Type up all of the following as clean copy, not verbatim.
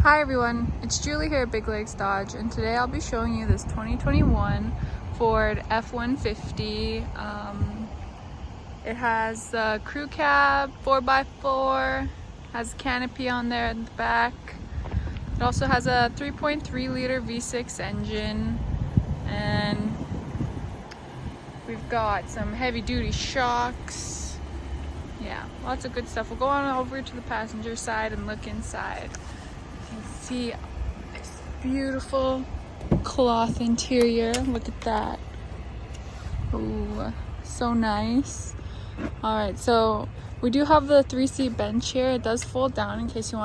Hi everyone, it's Julie here at Big Lakes Dodge, and today I'll be showing you this 2021 Ford F-150. It has a crew cab, 4x4, has a canopy on there at the back. It also has a 3.3 liter V6 engine, and we've got some heavy duty shocks. Yeah, lots of good stuff. We'll go on over to the passenger side and look inside. You can see this beautiful cloth interior. Look at that. Ooh, so nice. All right, so we do have the 3-seat bench here. It does fold down in case you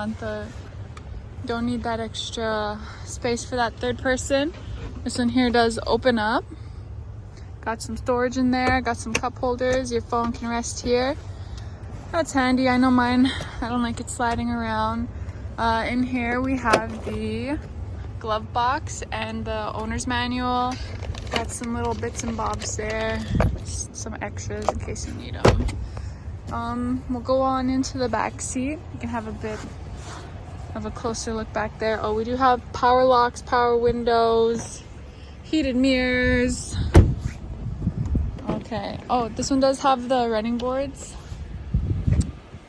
don't need that extra space for that third person. This one here does open up. Got some storage in there, got some cup holders. Your phone can rest here. That's handy. I know mine, I don't like it sliding around. In here we have the glove box and the owner's manual. Got some little bits and bobs there, some extras in case you need them. We'll go on into the back seat. You can have a bit of a closer look back there. Oh, we do have power locks, power windows, heated mirrors. Okay. Oh, this one does have the running boards.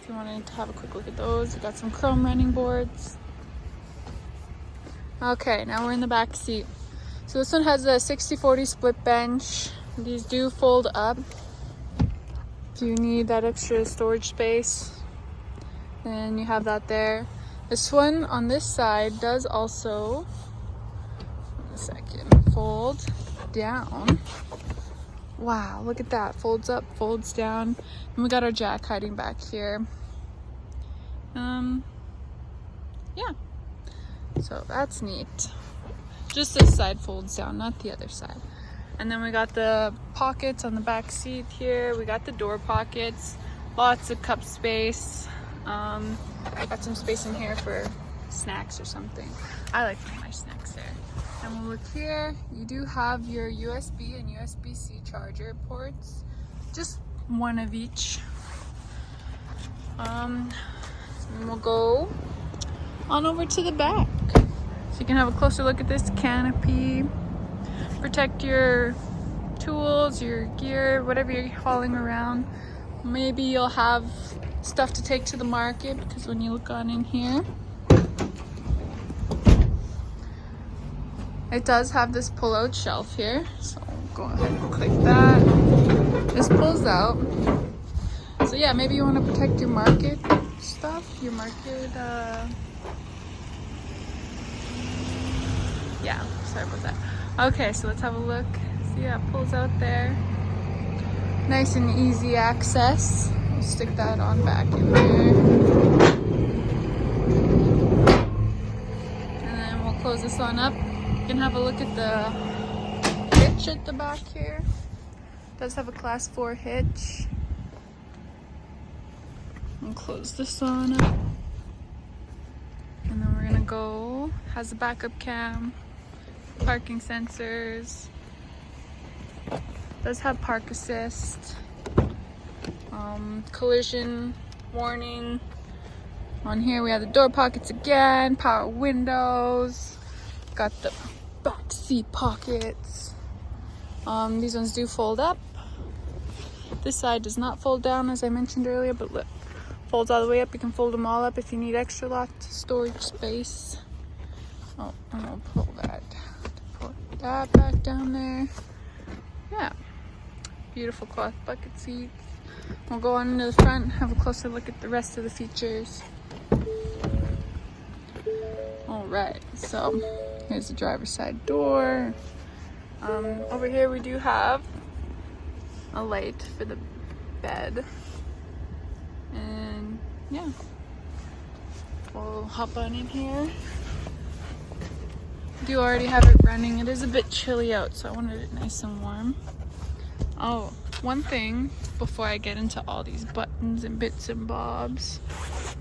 If you wanted to have a quick look at those, we got some chrome running boards. Okay, now we're in the back seat. So this one has a 60-40 split bench. These do fold up. If you need that extra storage space, then you have that there. This one on this side does also, fold down. Wow, look at that. Folds up, folds down. And we got our jack hiding back here. Yeah. So that's neat. Just this side folds down, not the other side. And then we got the pockets on the back seat here. We got the door pockets. Lots of cup space. I got some space in here for snacks or something. I like to put my snacks there. And we'll look here. You do have your USB and USB-C charger ports. Just one of each. And we'll go on over to the back. So you can have a closer look at this canopy. Protect your tools, your gear, whatever you're hauling around. Maybe you'll have stuff to take to the market, because when you look on in here, it does have this pull-out shelf here. So go ahead and click that. This pulls out. So yeah, maybe you want to protect your market stuff, your market, yeah, sorry about that. Okay, so let's have a look. So yeah, it pulls out there. Nice and easy access. We'll stick that on back in there. And then we'll close this one up. You can have a look at the hitch at the back here. It does have a class 4 hitch. We'll close this one up. And then we're gonna go, has a backup cam, parking sensors, does have park assist, collision warning. On here we have the door pockets again, power windows, got the back seat pockets. These ones do fold up. This side does not fold down, as I mentioned earlier, but look, folds all the way up. You can fold them all up if you need extra lots of storage space. Oh, and we'll pull that back down there. Yeah, beautiful cloth bucket seats. We'll go on into the front and have a closer look at the rest of the features. All right, so here's the driver's side door. Over here we do have a light for the bed. And yeah, we'll hop on in here. Do already have it running. It is a bit chilly out, so I wanted it nice and warm. Oh, one thing before I get into all these buttons and bits and bobs,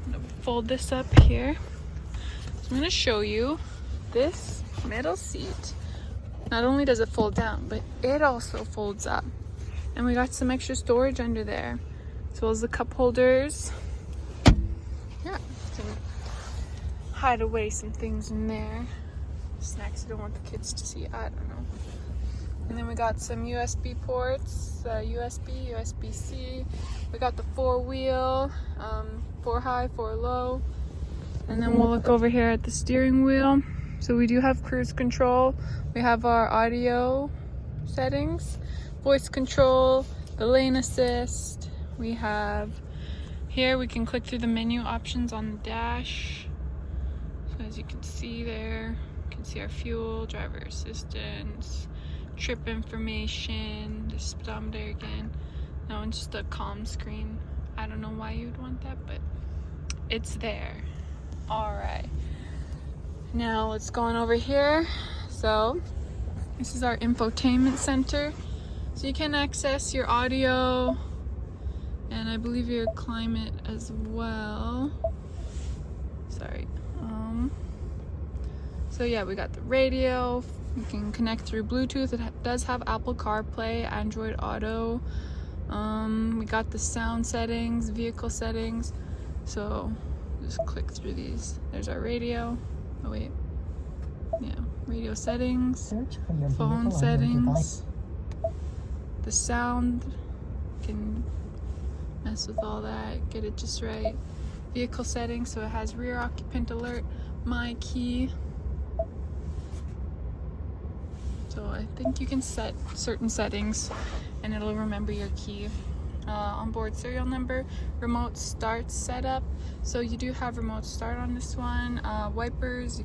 I'm gonna fold this up here. So I'm gonna show you this middle seat. Not only does it fold down, but it also folds up. And we got some extra storage under there, as well as the cup holders. Yeah, so hide away some things in there. Snacks I don't want the kids to see, I don't know. And then we got some USB ports, USB, USB-C. We got the 4-wheel, 4 high, 4 low. And then we'll look over here at the steering wheel. So we do have cruise control. We have our audio settings, voice control, the lane assist. We have here, we can click through the menu options on the dash. So as you can see there, you can see our fuel, driver assistance, trip information, the speedometer again. That one's just a calm screen. I don't know why you'd want that, but it's there. All right, now let's go on over here. So this is our infotainment center. So you can access your audio and I believe your climate as well. Sorry. So yeah, we got the radio. You can connect through Bluetooth. It does have Apple CarPlay, Android Auto. We got the sound settings, vehicle settings. So just click through these. There's our radio. Oh wait. Yeah, radio settings, phone settings, the sound. You can mess with all that, get it just right. Vehicle settings, so it has rear occupant alert, my key. So I think you can set certain settings and it'll remember your key. Onboard serial number, remote start setup. So you do have remote start on this one. Wipers,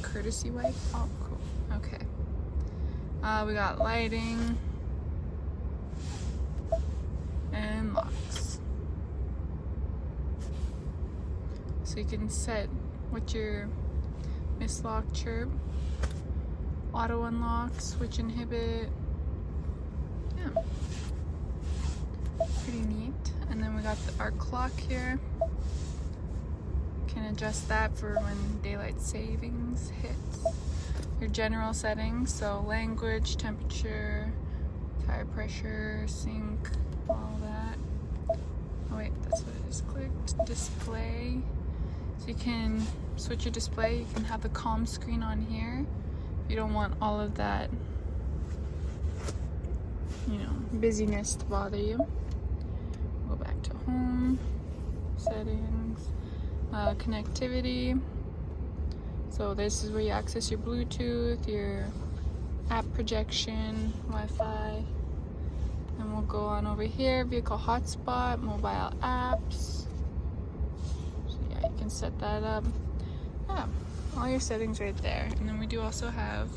courtesy wipe. Oh, cool. Okay. We got lighting and locks. So you can set what your mislock chirp, auto unlock, switch inhibit. Yeah. Pretty neat. And then we got our clock here. Can adjust that for when daylight savings hits. Your general settings, so language, temperature, tire pressure, sync, all that. Oh wait, that's what I just clicked. Display. So you can switch your display. You can have the calm screen on here. If you don't want all of that, you know, busyness to bother you. Go back to home, settings, connectivity. So this is where you access your Bluetooth, your app projection, Wi-Fi. And we'll go on over here, vehicle hotspot, mobile apps. So yeah, you can set that up. Yeah, all your settings right there. And then we do also have,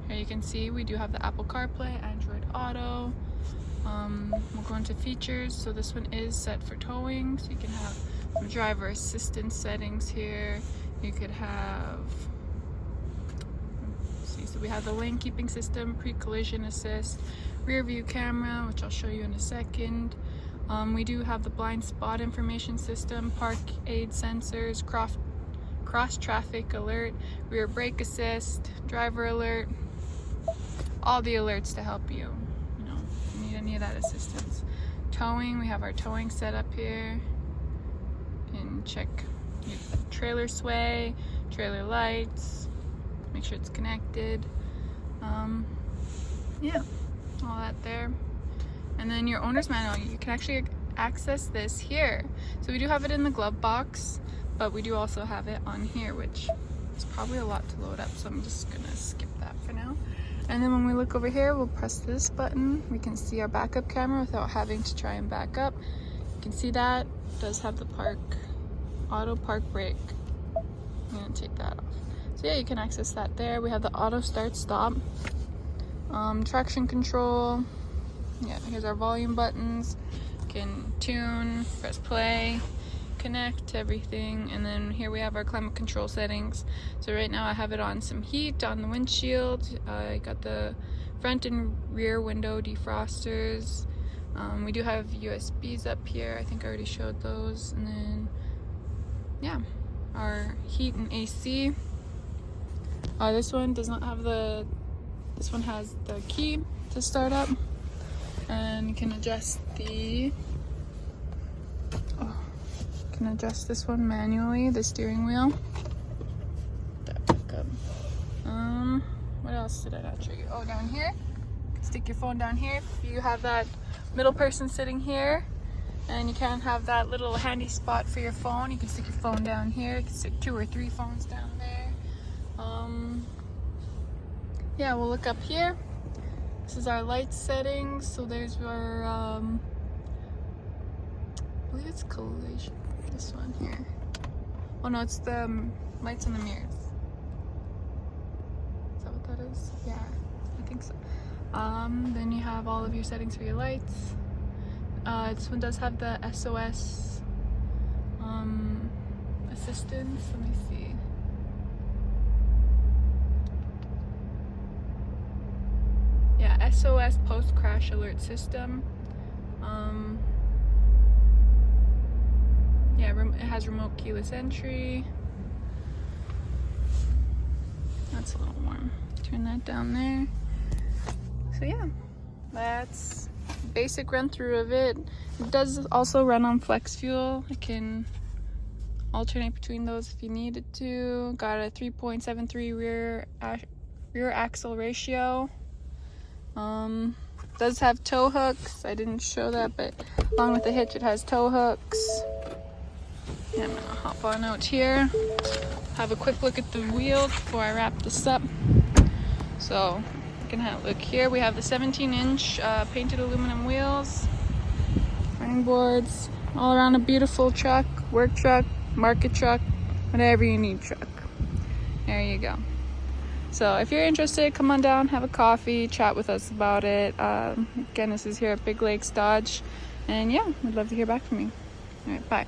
here you can see we do have the Apple CarPlay, Android Auto. We'll go into features. So this one is set for towing. So you can have some driver assistance settings here. You could have, let's see, so we have the lane keeping system, pre-collision assist, rear view camera, which I'll show you in a second. We do have the blind spot information system, park aid sensors, cross traffic alert, rear brake assist, driver alert, all the alerts to help you, you know, if you need any of that assistance. Towing, we have our towing set up here. You can check your trailer sway, trailer lights, make sure it's connected. Yeah, all that there. And then your owner's manual, you can actually access this here. So we do have it in the glove box, but we do also have it on here, which is probably a lot to load up, so I'm just gonna skip that for now. And then when we look over here, we'll press this button. We can see our backup camera without having to try and back up. You can see that it does have the auto park brake. I'm gonna take that off. So yeah, you can access that there. We have the auto start stop, traction control. Yeah, here's our volume buttons. You can tune, press play, connect everything, and then here we have our climate control settings. So right now I have it on some heat on the windshield. I got the front and rear window defrosters. We do have USBs up here. I think I already showed those. And then yeah, our heat and AC. This one does not have this one has the key to start up, and you can adjust the can adjust this one manually, the steering wheel. That back up. What else did I not show you? Oh, down here, stick your phone down here. If you have that middle person sitting here and you can't have that little handy spot for your phone, you can stick your phone down here. You can stick 2 or 3 phones down there. Yeah, we'll look up here. This is our light settings. So there's our I believe it's collision, this one here. Oh no, it's the lights on the mirrors. Is that what that is? Yeah, I think so. Then you have all of your settings for your lights. This one does have the SOS assistance. Let me see. Yeah, SOS post-crash alert system. Yeah, it has remote keyless entry. That's a little warm. Turn that down there. So yeah, that's a basic run through of it. It does also run on flex fuel. It can alternate between those if you needed to. Got a 3.73 rear axle ratio. Does have tow hooks. I didn't show that, but along with the hitch, it has tow hooks. Yeah, I'm gonna hop on out here. Have a quick look at the wheels before I wrap this up. So you can have a look here. We have the 17-inch painted aluminum wheels, running boards, all around a beautiful truck, work truck, market truck, whatever you need truck. There you go. So if you're interested, come on down, have a coffee, chat with us about it. Again, this is here at Big Lakes Dodge. And yeah, we'd love to hear back from you. All right, bye.